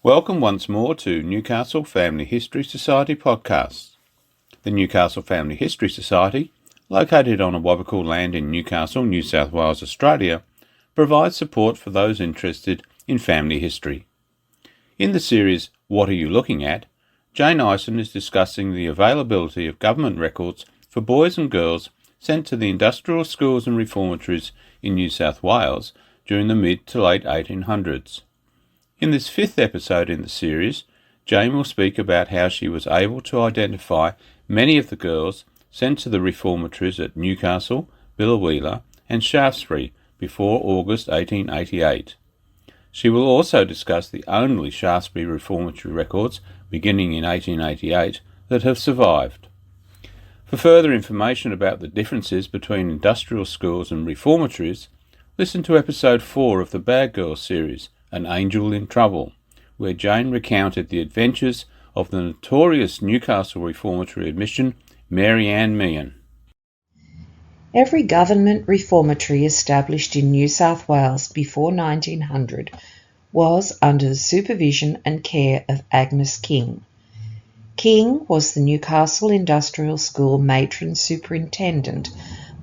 Welcome once more to Newcastle Family History Society podcast. The Newcastle Family History Society, located on Awabakal land in Newcastle, New South Wales, Australia, provides support for those interested in family history. In the series What Are You Looking At?, Jane Ison is discussing the availability of government records for boys and girls sent to the industrial schools and reformatories in New South Wales during the mid to late 1800s. In this fifth episode in the series, Jane will speak about how she was able to identify many of the girls sent to the reformatories at Newcastle, Biloela and Shaftesbury before August 1888. She will also discuss the only Shaftesbury reformatory records, beginning in 1888, that have survived. For further information about the differences between industrial schools and reformatories, listen to episode 4 of the Bad Girls series, An Angel in Trouble, where Jane recounted the adventures of the notorious Newcastle reformatory admission, Mary Ann Meehan. Every government reformatory established in New South Wales before 1900 was under the supervision and care of Agnes King. King was the Newcastle Industrial School matron superintendent,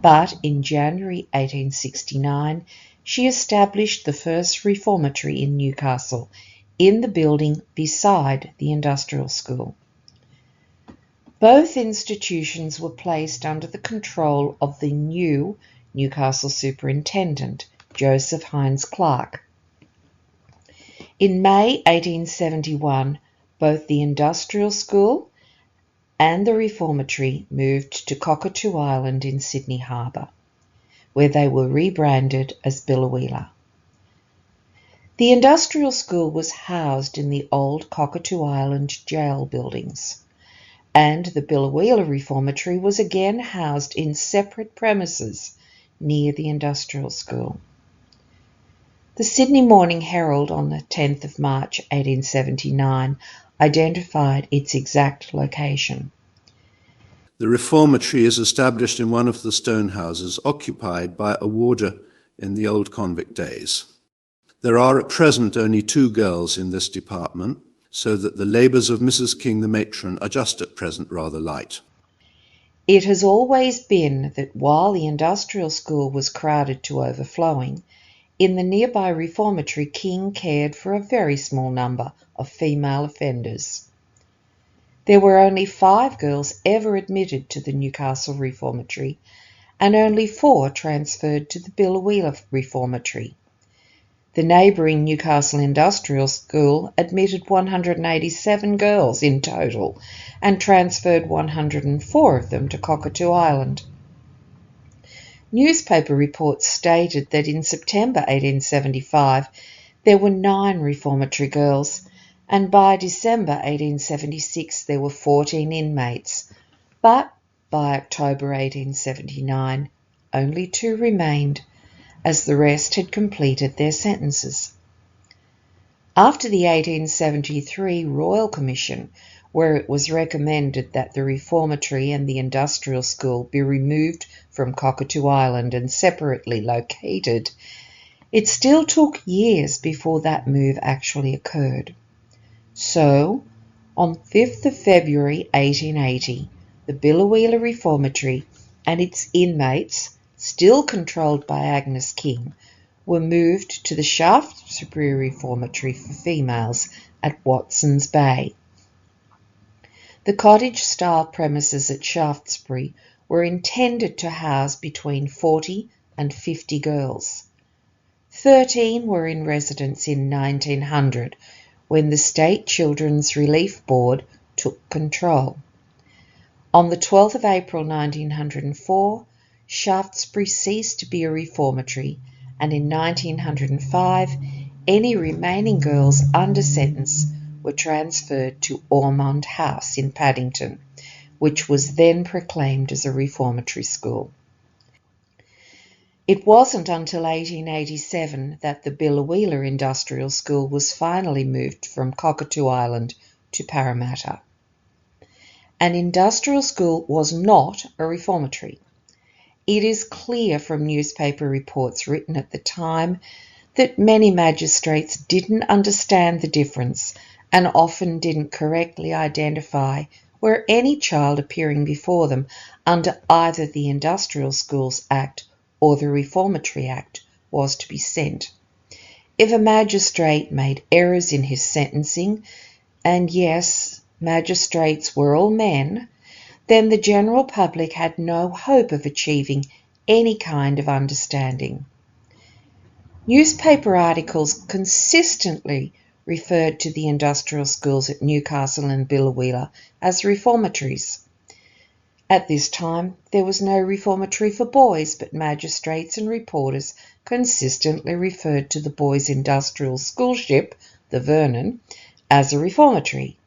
but in January 1869 she established the first reformatory in Newcastle, in the building beside the industrial school. Both institutions were placed under the control of the new Newcastle superintendent, Joseph Hines Clark. In May 1871, both the industrial school and the reformatory moved to Cockatoo Island in Sydney Harbour, where they were rebranded as Biloela. The industrial school was housed in the old Cockatoo Island jail buildings, and the Biloela reformatory was again housed in separate premises near the industrial school. The Sydney Morning Herald on the 10th of March 1879 identified its exact location. The reformatory is established in one of the stone houses occupied by a warder in the old convict days. There are at present only 2 girls in this department, so that the labours of Mrs. King the matron are just at present rather light. It has always been that while the industrial school was crowded to overflowing, in the nearby reformatory King cared for a very small number of female offenders. There were only 5 girls ever admitted to the Newcastle Reformatory, and only 4 transferred to the Biloela Reformatory. The neighbouring Newcastle Industrial School admitted 187 girls in total, and transferred 104 of them to Cockatoo Island. Newspaper reports stated that in September 1875 there were 9 reformatory girls, and by December 1876 there were 14 inmates, but by October 1879 only 2 remained, as the rest had completed their sentences. After the 1873 Royal Commission, where it was recommended that the reformatory and the industrial school be removed from Cockatoo Island and separately located, it still took years before that move actually occurred. So, on 5th of February 1880, the Biloela Reformatory and its inmates, still controlled by Agnes King, were moved to the Shaftesbury Reformatory for females at Watson's Bay. The cottage-style premises at Shaftesbury were intended to house between 40 and 50 girls. 13 were in residence in 1900, when the State Children's Relief Board took control. On the 12th of April 1904, Shaftesbury ceased to be a reformatory, and in 1905 any remaining girls under sentence were transferred to Ormond House in Paddington, which was then proclaimed as a reformatory school. It wasn't until 1887 that the Biloela Industrial School was finally moved from Cockatoo Island to Parramatta. An industrial school was not a reformatory. It is clear from newspaper reports written at the time that many magistrates didn't understand the difference and often didn't correctly identify where any child appearing before them under either the Industrial Schools Act or the Reformatory Act was to be sent. If a magistrate made errors in his sentencing, and yes, magistrates were all men, then the general public had no hope of achieving any kind of understanding. Newspaper articles consistently referred to the industrial schools at Newcastle and Biloela as reformatories. At this time, there was no reformatory for boys, but magistrates and reporters consistently referred to the boys' industrial school ship, the Vernon, as a reformatory.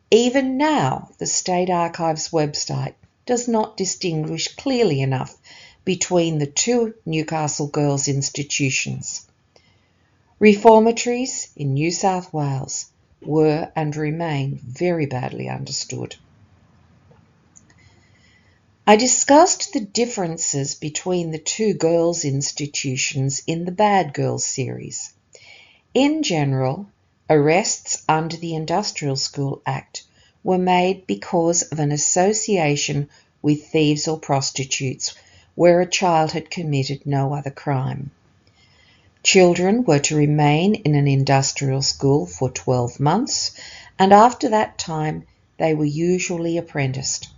Even now, the State Archives website does not distinguish clearly enough between the two Newcastle girls' institutions. Reformatories in New South Wales were and remain very badly understood. I discussed the differences between the two girls' institutions in the Bad Girls series. In general, arrests under the Industrial School Act were made because of an association with thieves or prostitutes where a child had committed no other crime. Children were to remain in an industrial school for 12 months, and after that time they were usually apprenticed.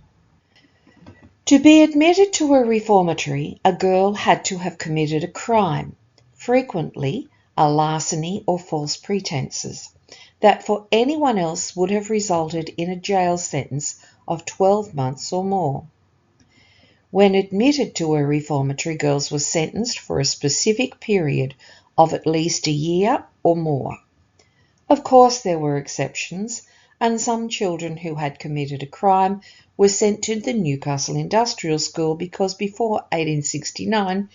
To be admitted to a reformatory, a girl had to have committed a crime, frequently a larceny or false pretences, that for anyone else would have resulted in a jail sentence of 12 months or more. When admitted to a reformatory, girls were sentenced for a specific period of at least a year or more. Of course, there were exceptions, and some children who had committed a crime were sent to the Newcastle Industrial School because before 1869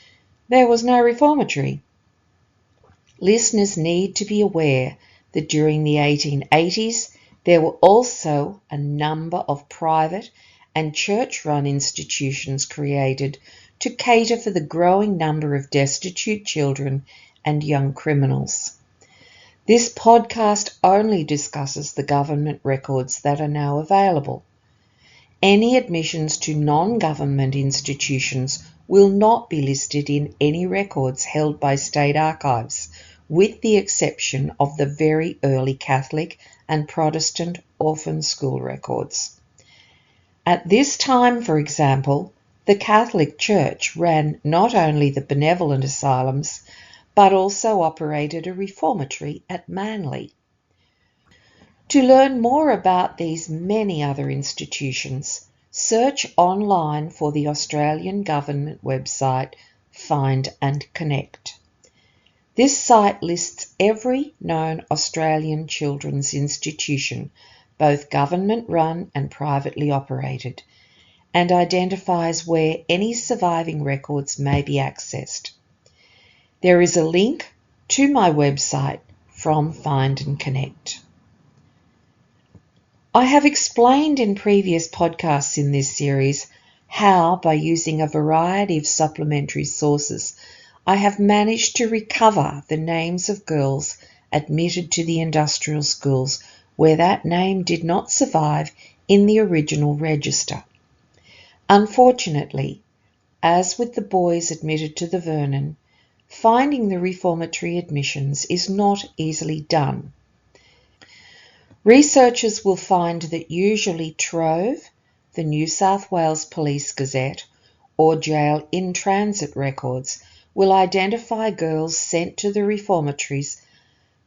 there was no reformatory. Listeners need to be aware that during the 1880s there were also a number of private and church-run institutions created to cater for the growing number of destitute children and young criminals. This podcast only discusses the government records that are now available. Any admissions to non-government institutions will not be listed in any records held by state archives, with the exception of the very early Catholic and Protestant orphan school records. At this time, for example, the Catholic Church ran not only the benevolent asylums, but also operated a reformatory at Manly. To learn more about these many other institutions, search online for the Australian government website Find and Connect. This site lists every known Australian children's institution, both government-run and privately operated, and identifies where any surviving records may be accessed. There is a link to my website from Find and Connect. I have explained in previous podcasts in this series how, by using a variety of supplementary sources, I have managed to recover the names of girls admitted to the industrial schools where that name did not survive in the original register. Unfortunately, as with the boys admitted to the Vernon, finding the reformatory admissions is not easily done. Researchers will find that usually Trove, the New South Wales Police Gazette, or jail in-transit records will identify girls sent to the reformatories,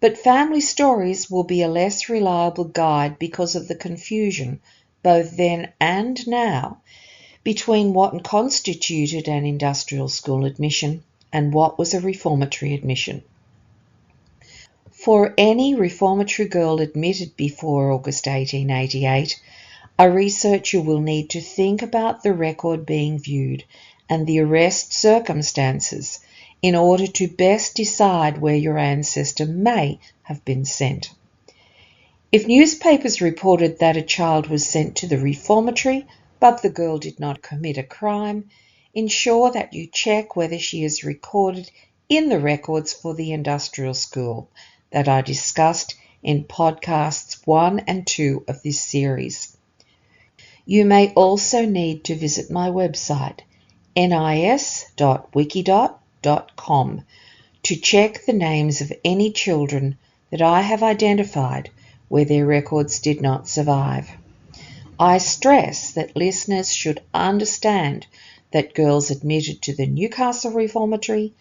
but family stories will be a less reliable guide because of the confusion, both then and now, between what constituted an industrial school admission and what was a reformatory admission. For any reformatory girl admitted before August 1888, a researcher will need to think about the record being viewed and the arrest circumstances in order to best decide where your ancestor may have been sent. If newspapers reported that a child was sent to the reformatory but the girl did not commit a crime, ensure that you check whether she is recorded in the records for the industrial school that I discussed in podcasts 1 and 2 of this series. You may also need to visit my website, nis.wikidot.com, to check the names of any children that I have identified where their records did not survive. I stress that listeners should understand that girls admitted to the Newcastle Reformatory,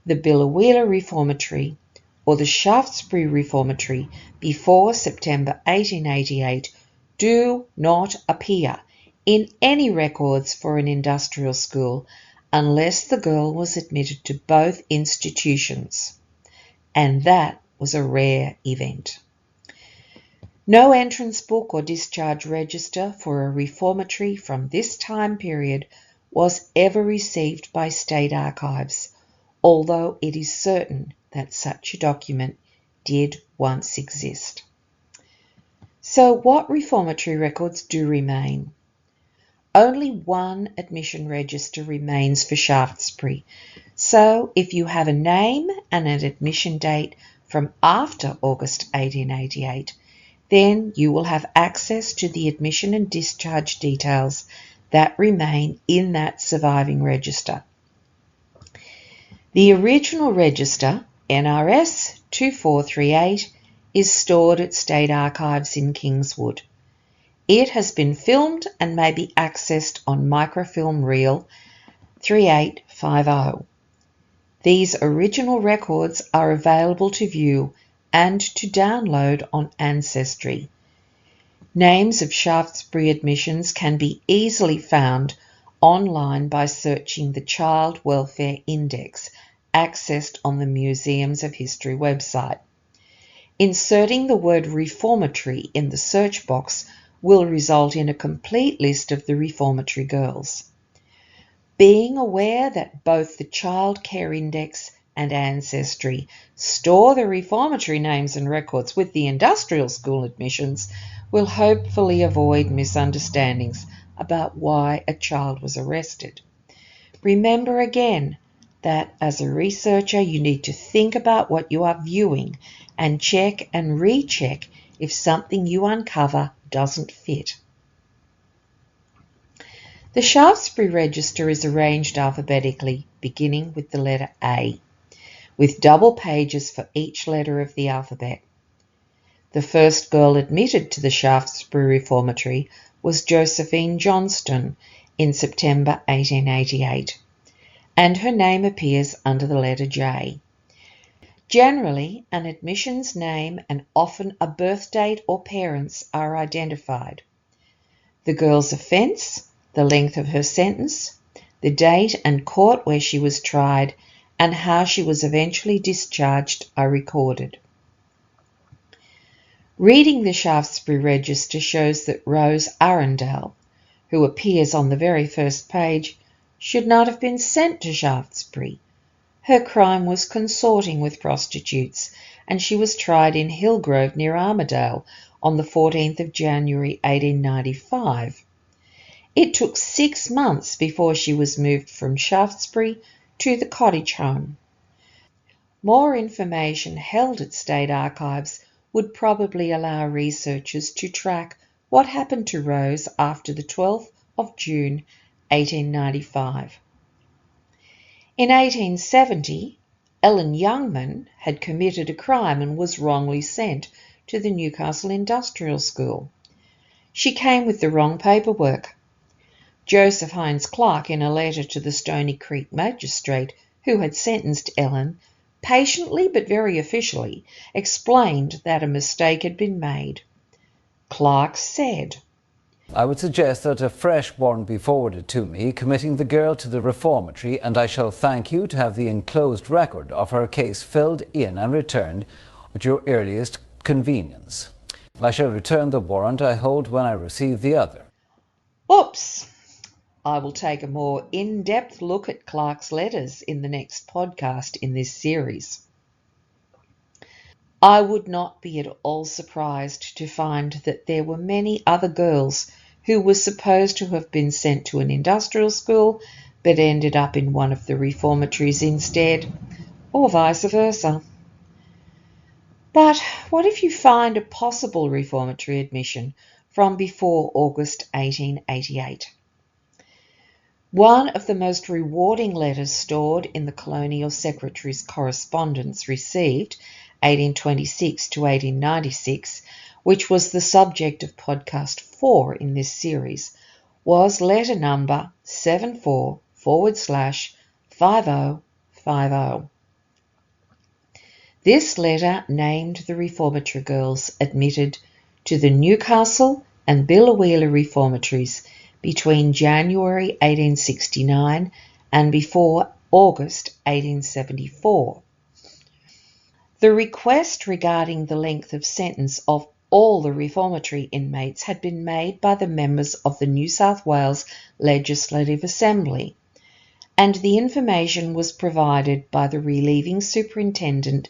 the Biloela Reformatory, or the Shaftesbury Reformatory before September 1888 do not appear in any records for an industrial school unless the girl was admitted to both institutions, and that was a rare event. No entrance book or discharge register for a reformatory from this time period was ever received by state archives, although it is certain that such a document did once exist. So what reformatory records do remain? Only one admission register remains for Shaftesbury, so if you have a name and an admission date from after August 1888, then you will have access to the admission and discharge details that remain in that surviving register. The original register, NRS 2438, is stored at State Archives in Kingswood. It has been filmed and may be accessed on microfilm reel 3850. These original records are available to view and to download on Ancestry. Names of Shaftesbury admissions can be easily found online by searching the Child Welfare Index, accessed on the Museums of History website. Inserting the word reformatory in the search box will result in a complete list of the reformatory girls. Being aware that both the Child Care Index and Ancestry store the reformatory names and records with the industrial school admissions will hopefully avoid misunderstandings about why a child was arrested. Remember again that as a researcher you need to think about what you are viewing and check and recheck if something you uncover doesn't fit. The Shaftesbury Register is arranged alphabetically, beginning with the letter A, with double pages for each letter of the alphabet. The first girl admitted to the Shaftesbury Reformatory was Josephine Johnston in September 1888, and her name appears under the letter J. Generally, an admission's name and often a birth date or parents are identified. The girl's offence, the length of her sentence, the date and court where she was tried, and how she was eventually discharged are recorded. Reading the Shaftesbury Register shows that Rose Arundel, who appears on the very first page, should not have been sent to Shaftesbury. Her crime was consorting with prostitutes, and she was tried in Hillgrove near Armidale on the 14th of January 1895. It took 6 months before she was moved from Shaftesbury to the cottage home. More information held at State Archives would probably allow researchers to track what happened to Rose after the 12th of June 1895. In 1870, Ellen Youngman had committed a crime and was wrongly sent to the Newcastle Industrial School. She came with the wrong paperwork. Joseph Hines Clark, in a letter to the Stony Creek magistrate who had sentenced Ellen, patiently but very officially explained that a mistake had been made. Clark said, I would suggest that a fresh warrant be forwarded to me, committing the girl to the reformatory, and I shall thank you to have the enclosed record of her case filled in and returned at your earliest convenience. I shall return the warrant I hold when I receive the other. Oops! I will take a more in-depth look at Clark's letters in the next podcast in this series. I would not be at all surprised to find that there were many other girls who were supposed to have been sent to an industrial school but ended up in one of the reformatories instead, or vice versa. But what if you find a possible reformatory admission from before August 1888? One of the most rewarding letters stored in the Colonial Secretary's correspondence received 1826 to 1896, which was the subject of podcast 4 in this series, was letter number 74/5050. This letter named the reformatory girls admitted to the Newcastle and Billawheeler reformatories between January 1869 and before August 1874. The request regarding the length of sentence of all the reformatory inmates had been made by the members of the New South Wales Legislative Assembly, and the information was provided by the relieving superintendent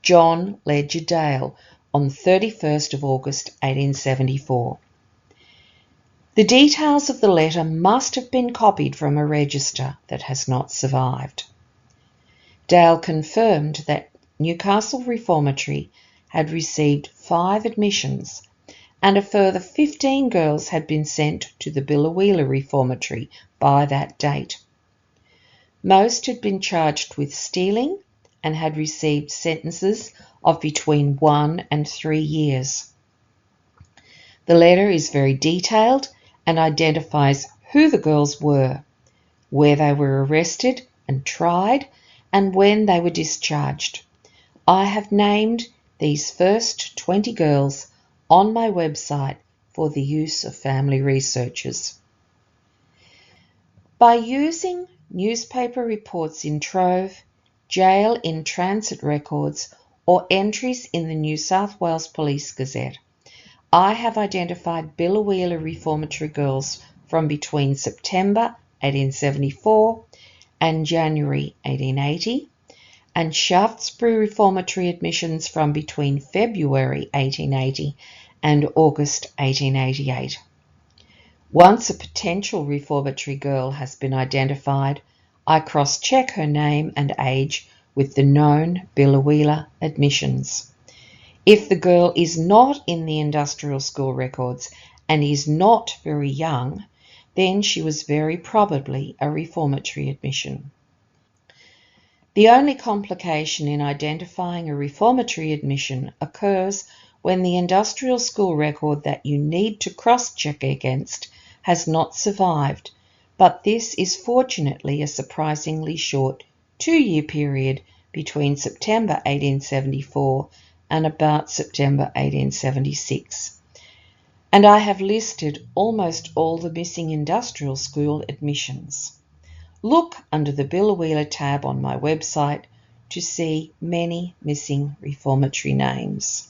John Ledger Dale on 31st of August 1874. The details of the letter must have been copied from a register that has not survived. Dale confirmed that Newcastle Reformatory had received 5 admissions, and a further 15 girls had been sent to the Billawheeler Reformatory by that date. Most had been charged with stealing and had received sentences of between 1 and 3 years. The letter is very detailed and identifies who the girls were, where they were arrested and tried, and when they were discharged. I have named these first 20 girls on my website for the use of family researchers. By using newspaper reports in trove, jail in transit records, or entries in the New South Wales Police Gazette, I have identified Billawheeler reformatory girls from between September 1874 and January 1880, and Shaftesbury reformatory admissions from between February 1880 and August 1888. Once a potential reformatory girl has been identified, I cross-check her name and age with the known Billawheeler admissions. If the girl is not in the industrial school records and is not very young, then she was very probably a reformatory admission. The only complication in identifying a reformatory admission occurs when the industrial school record that you need to cross-check against has not survived, but this is fortunately a surprisingly short 2-year period between September 1874 and about September 1876. And I have listed almost all the missing industrial school admissions. Look under the Billawheeler tab on my website to see many missing reformatory names.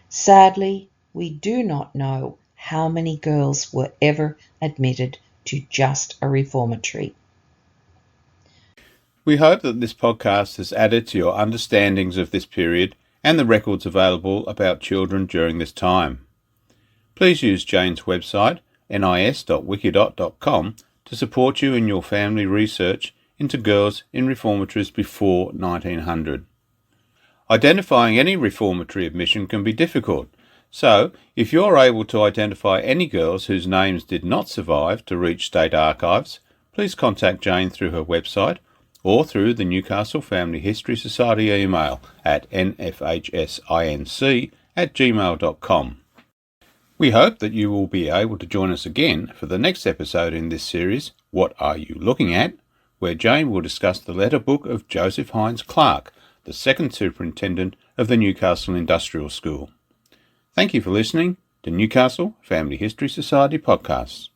Sadly, we do not know how many girls were ever admitted to just a reformatory. We hope that this podcast has added to your understandings of this period and the records available about children during this time. Please use Jane's website, nis.wikidot.com, to support you in your family research into girls in reformatories before 1900. Identifying any reformatory admission can be difficult, so if you're able to identify any girls whose names did not survive to reach state archives, please contact Jane through her website or through the Newcastle Family History Society email at nfhsinc@gmail.com. We hope that you will be able to join us again for the next episode in this series, What Are You Looking At?, where Jane will discuss the letter book of Joseph Hines Clark, the second superintendent of the Newcastle Industrial School. Thank you for listening to Newcastle Family History Society podcasts.